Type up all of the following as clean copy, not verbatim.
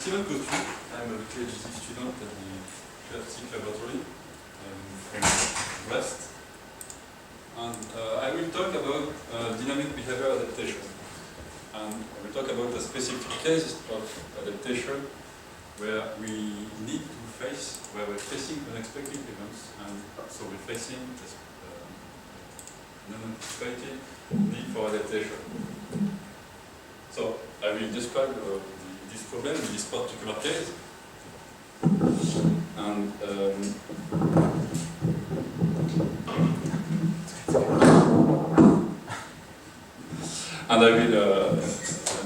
Steven Kostu. I'm a PhD student at the Plastic Laboratory from Brest. And I will talk about dynamic behavior adaptation. And I will talk about a specific case of adaptation where we need to face, where we're facing unexpected events, and so we're facing this non-anticipated need for adaptation. So I will describe this problem in this particular case. And I will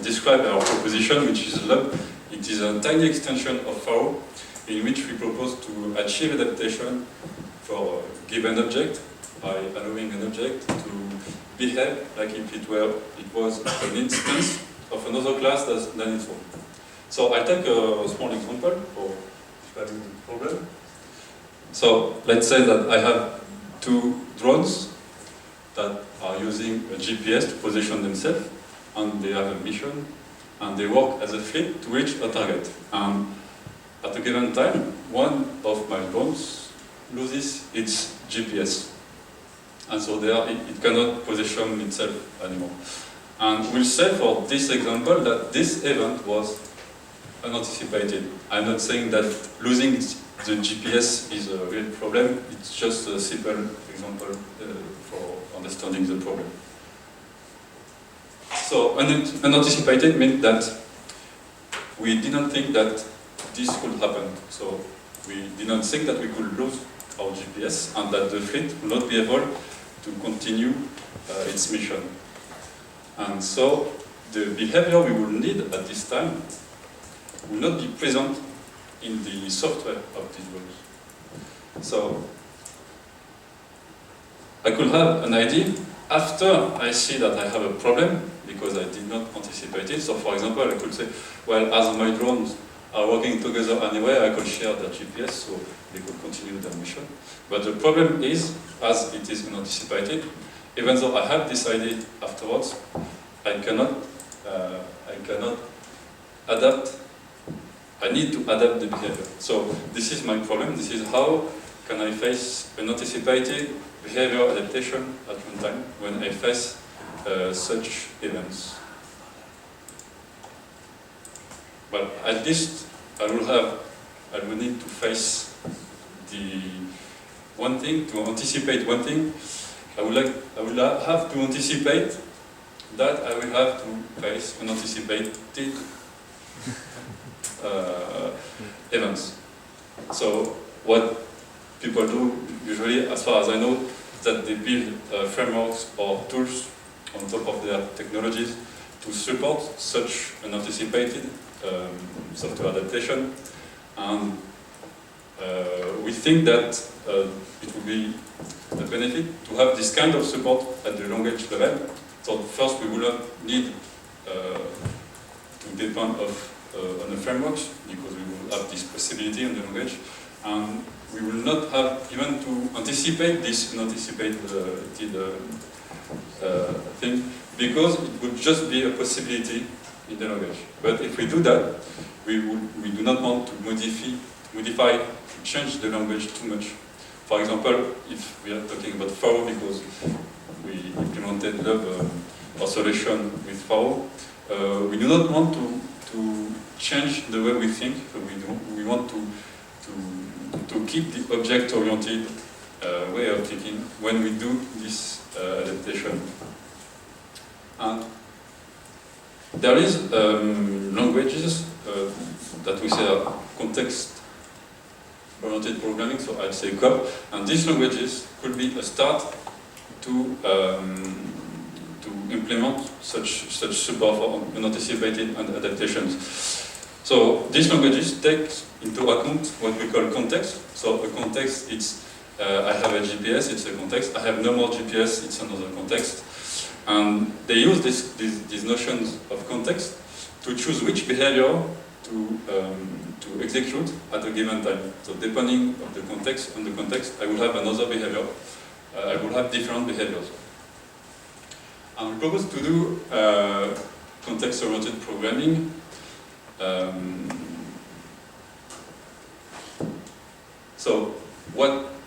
describe our proposition, which is LUB. It is a tiny extension of FAO in which we propose to achieve adaptation for a given object by allowing an object to behave like if it was an instance of another class than its own. So I take a small example for describing the problem. So let's say that I have two drones that are using a GPS to position themselves, and they have a mission, and they work as a fleet to reach a target. At a given time, one of my drones loses its GPS, and so there it cannot position itself anymore. And we'll say for this example that this event was unanticipated. I'm not saying that losing the GPS is a real problem, it's just a simple example for understanding the problem. So unanticipated means that we didn't think that this could happen. So we didn't think that we could lose our GPS and that the fleet would not be able to continue its mission. And so the behavior we will need at this time will not be present in the software of these drones. So I could have an idea after I see that I have a problem because I did not anticipate it. So for example, I could say, well, as my drones are working together anyway, I could share their GPS so they could continue their mission. But the problem is, as it is unanticipated, even though I have this idea afterwards, I cannot adapt. I need to adapt the behavior. So this is my problem. This is how can I face unanticipated behavior adaptation at one time when I face such events. But at least I will need to face the one thing, to anticipate one thing. I will have to anticipate that I will have to face unanticipated events. So what people do usually, as far as I know, that they build frameworks or tools on top of their technologies to support such unanticipated software adaptation. And we think that it would be a benefit to have this kind of support at the language level. So first we will not need to depend on the frameworks because we will have this possibility in the language, and we will not have even to anticipate this unanticipated thing because it would just be a possibility in the language. But if we do that, we do not want to modify, to change the language too much. For example, if we are talking about FAO because we implemented our solution with FAO, we do not want to change the way we think. We want to keep the object-oriented way of thinking when we do this adaptation. And there is languages that we say are context-oriented programming, so I'd say COP, and these languages could be a start to implement such support for unanticipated adaptations. So these languages take into account what we call context. So a context, it's I have a GPS, it's a context. I have no more GPS, it's another context. And they use these notions of context to choose which behavior to execute at a given time. So depending on the context, I will have another behavior. I will have different behaviors. And we propose to do context-oriented programming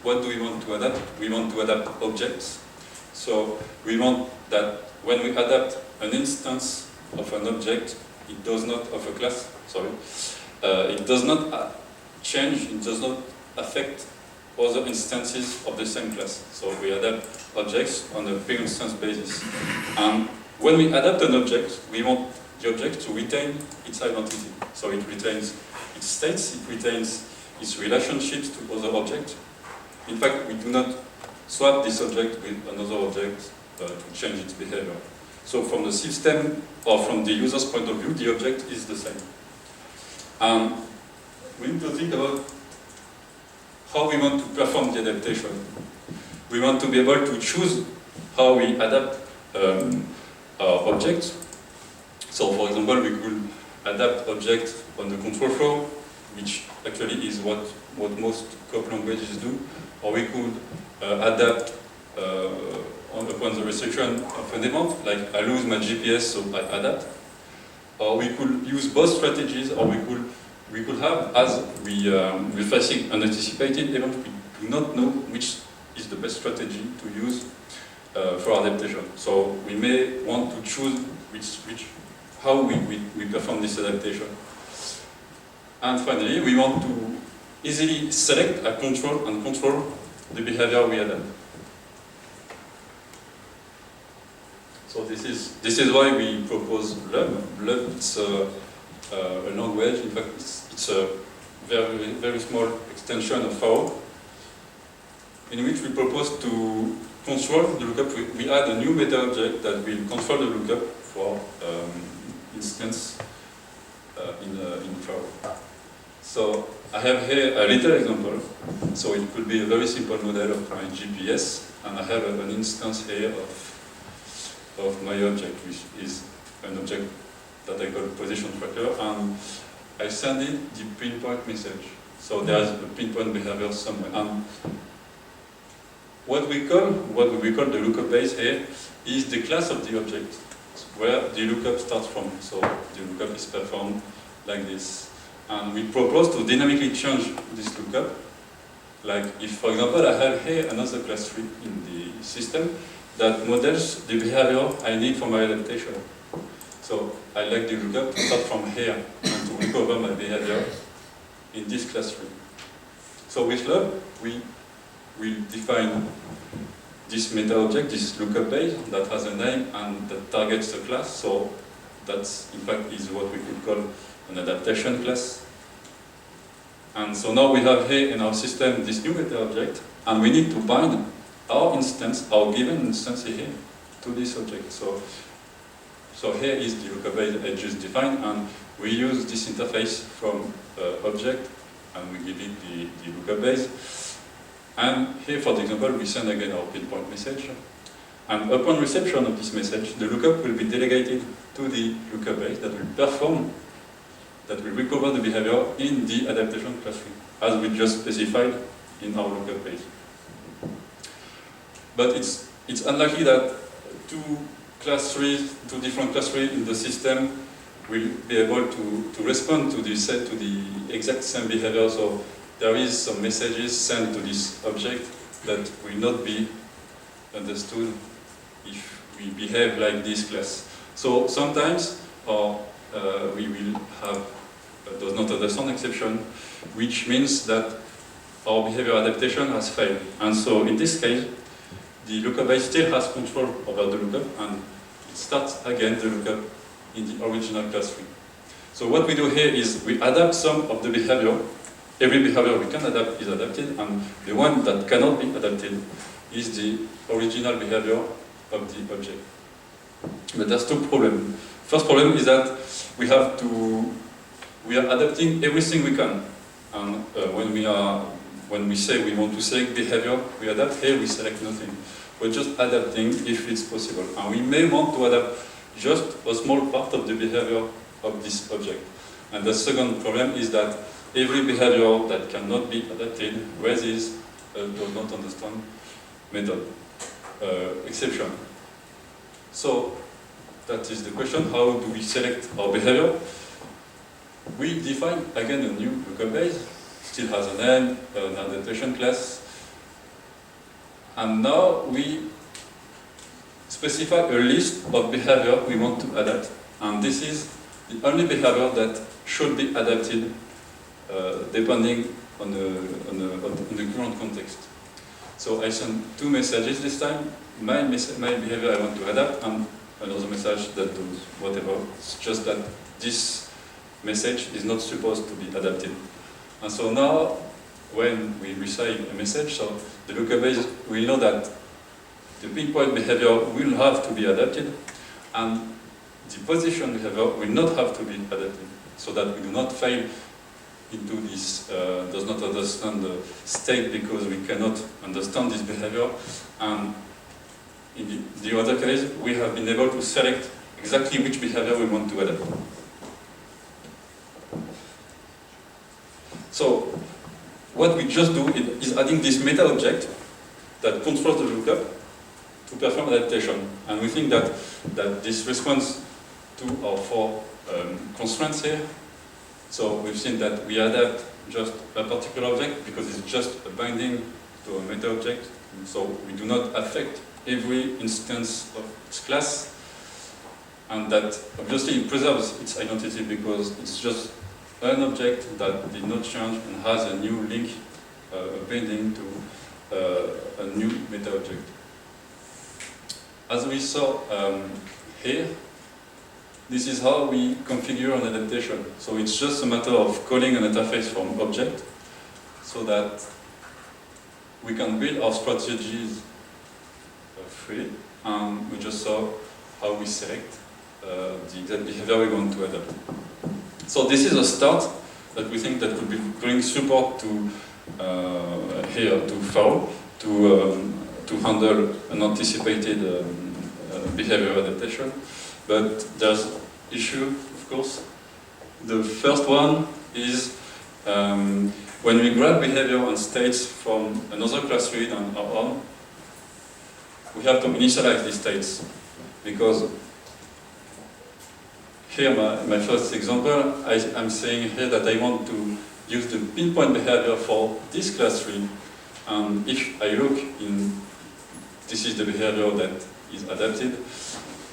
what do we want to adapt? We want to adapt objects. So we want that when we adapt an instance of an object, it does not, of a class, sorry, it does not change, it does not affect other instances of the same class. So we adapt objects on a per-instance basis. And when we adapt an object, we want the object to retain its identity. So it retains its states, it retains its relationships to other objects. In fact, we do not swap this object with another object to change its behavior. So from the system or from the user's point of view, the object is the same. We need to think about how we want to perform the adaptation. We want to be able to choose how we adapt our objects. So for example, we could adapt objects on the control flow, which actually is what most COP languages do. Or we could adapt upon the restriction of an event, like I lose my GPS, so I adapt. Or we could use both strategies, or we could have, as we're facing an anticipated event, we do not know which is the best strategy to use for adaptation. So we may want to choose how we perform this adaptation. And finally, we want to easily select and control the behavior we adapt. So this is why we propose LUB. LUB is a language. In fact, it's a very small extension of FAO, in which we propose to control the lookup. We add a new meta object that will control the lookup for instance in FAO. So I have here a little example. So it could be a very simple model of my GPS, and I have an instance here of my object, which is an object that I call position tracker, and I send it the pinpoint message. So there's a pinpoint behavior somewhere. And what we call the lookup base here is the class of the object, where the lookup starts from. So the lookup is performed like this. And we propose to dynamically change this lookup. Like if, for example, I have here another class tree in the system that models the behavior I need for my adaptation. So I like the lookup to start from here and to recover my behavior in this class tree. So with LUB, we define this meta object, this lookup base that has a name and that targets the class. So that's in fact is what we could call an adaptation class. And so now we have here in our system this new meta object, and we need to bind our instance, our given instance here, to this object. So here is the lookup base I just defined, and we use this interface from object, and we give it the lookup base. And here, for the example, we send again our pinpoint message. And upon reception of this message, the lookup will be delegated to the lookup base that will recover the behavior in the adaptation class tree, as we just specified in our lookup base. But it's unlikely that two different class trees in the system will be able to respond to the exact same behavior. So there is some messages sent to this object that will not be understood if we behave like this class. So sometimes we will have does not understand exception, which means that our behavior adaptation has failed. And so in this case, the lookup base still has control over the lookup, and it starts again the lookup in the original class tree. So what we do here is we adapt some of the behavior. Every behavior we can adapt is adapted, and the one that cannot be adapted is the original behavior of the object. But there's two problems. First problem is that we are adapting everything we can. And when we say we want to select behavior, we adapt. Here we select nothing. We're just adapting if it's possible. And we may want to adapt just a small part of the behavior of this object. And the second problem is that every behavior that cannot be adapted raises does not understand method exception. So that is the question: how do we select our behavior? We define again a new lookup base. Still has a name, an adaptation class, And now we specify a list of behavior we want to adapt. And this is the only behavior that should be adapted depending on the current context. So I send two messages this time. My behavior I want to adapt, and another message that does whatever. It's just that this message is not supposed to be adapted. And so now, when we receive a message, so the lookup base will know that the pinpoint behavior will have to be adapted, and the position behavior will not have to be adapted, so that we do not fail into this, does not understand the state because we cannot understand this behavior. And in the other case, we have been able to select exactly which behavior we want to adapt. So, what we just do is adding this meta object that controls the lookup to perform adaptation. And we think that this responds to our four constraints here. So we've seen that we adapt just a particular object because it's just a binding to a meta object. So we do not affect every instance of its class. And that obviously it preserves its identity because it's just an object that did not change and has a new link, a binding to a new meta object. As we saw here, this is how we configure an adaptation. So it's just a matter of calling an interface from object so that we can build our strategies freely. And we just saw how we select the exact behavior we want to adapt. So this is a start that we think that could bring support to here to FAO to handle an anticipated behavior adaptation. But there's issue, of course. The first one is when we grab behavior and states from another class read and our own, we have to initialize these states. Because here, my first example, I'm saying here that I want to use the pinpoint behavior for this class read. And if I look in, this is the behavior that is adapted,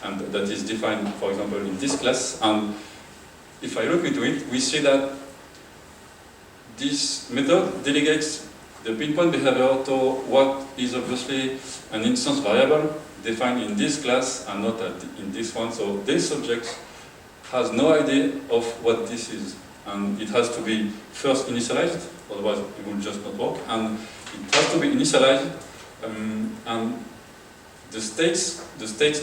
and that is defined, for example, in this class. And if I look into it, we see that this method delegates the pinpoint behavior to what is obviously an instance variable defined in this class and not in this one. So this object has no idea of what this is. And it has to be first initialized, otherwise it will just not work. And it has to be initialized, and the states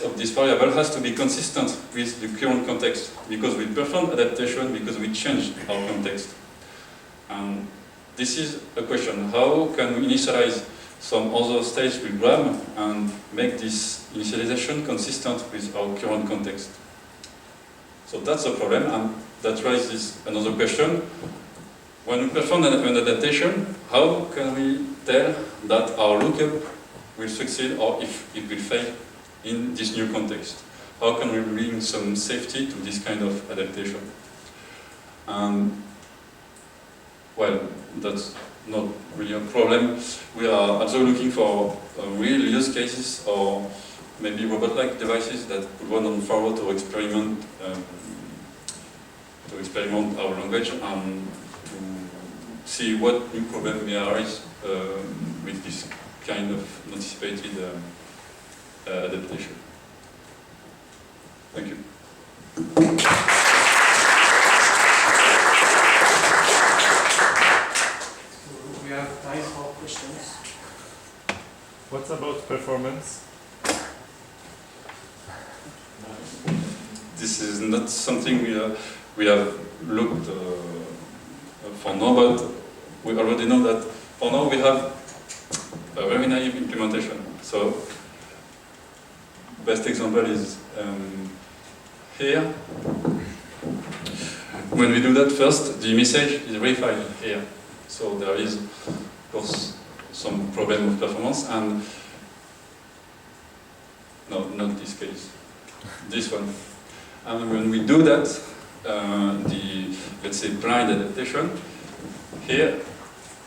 of this variable has to be consistent with the current context, because we perform adaptation because we change our context. And this is a question: how can we initialize some other states we grab and make this initialization consistent with our current context? So that's a problem, and that raises another question. When we perform an adaptation, how can we tell that our lookup will succeed or if it will fail in this new context? How can we bring some safety to this kind of adaptation? Well, that's not really a problem. We are also looking for real use cases or maybe robot-like devices that could run on FAO to experiment our language and to see what new problem may arise with this kind of anticipated adaptation. Thank you. We have time for questions. What about performance? This is not something we have looked for now, but we already know that for now we have a very naive implementation. So, best example is here. When we do that first, the message is verified here. So there is, of course, some problem of performance, and no, not this case, this one. And when we do that, the, let's say, blind adaptation, here,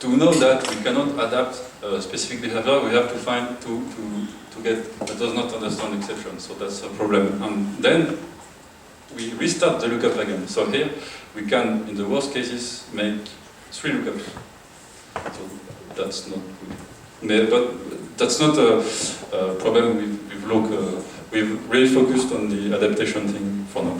to know that we cannot adapt specific behavior, we have to find to get a does not understand exception. So that's a problem. And then we restart the lookup again. So here we can, in the worst cases, make 3 lookups. So that's not good. But that's not a problem with look. We've really focused on the adaptation thing for now.